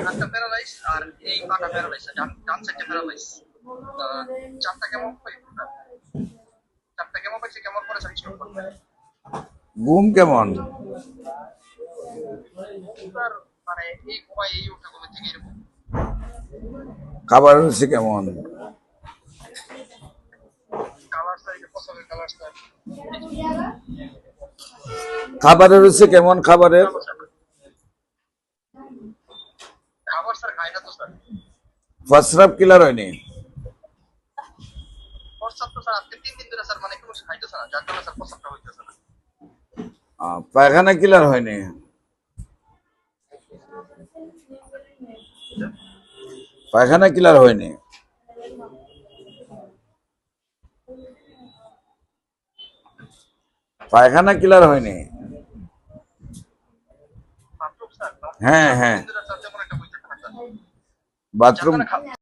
হাতটা প্যারালাইজ আর এই পাটা প্যারালাইজ, ডান সাইডটা প্যারালাইজ। চাপটা কেমন পাইছে, চাপটা কেমন পাইছে, কেমন করে সার্ভিস করবেন ঘুম কেমন? স্যার? মানে এই ঘুমাই, এই উঠে ঘুমের থেকে এরকম। খাবার হচ্ছে কেমন? কালার স্যার, এটা পছন্দের কালার স্যার। খাবারের হচ্ছে কেমন? খাবারের খাবার স্যার খাই না তো স্যার। প্রস্রাব ক্লিয়ার হয়নি? প্রস্তাব তো স্যার আজকে 3 দিন ধরে স্যার, মানে কোনো খাইতেছে না, যার কারণে স্যার প্রস্তাবটা হইতেছে না। পায়খানা ক্লিয়ার হয়নি? পায়খানা ক্লিয়ার হয়নি? পায়খানা ক্লিয়ার হয়নি? বাথরুম স্যার, হ্যাঁ, বাথরুম হ্যাঁ। 3 দিন ধরে স্যার তেমন একটা হইতেছে না স্যার। যার বাথরুম কারণে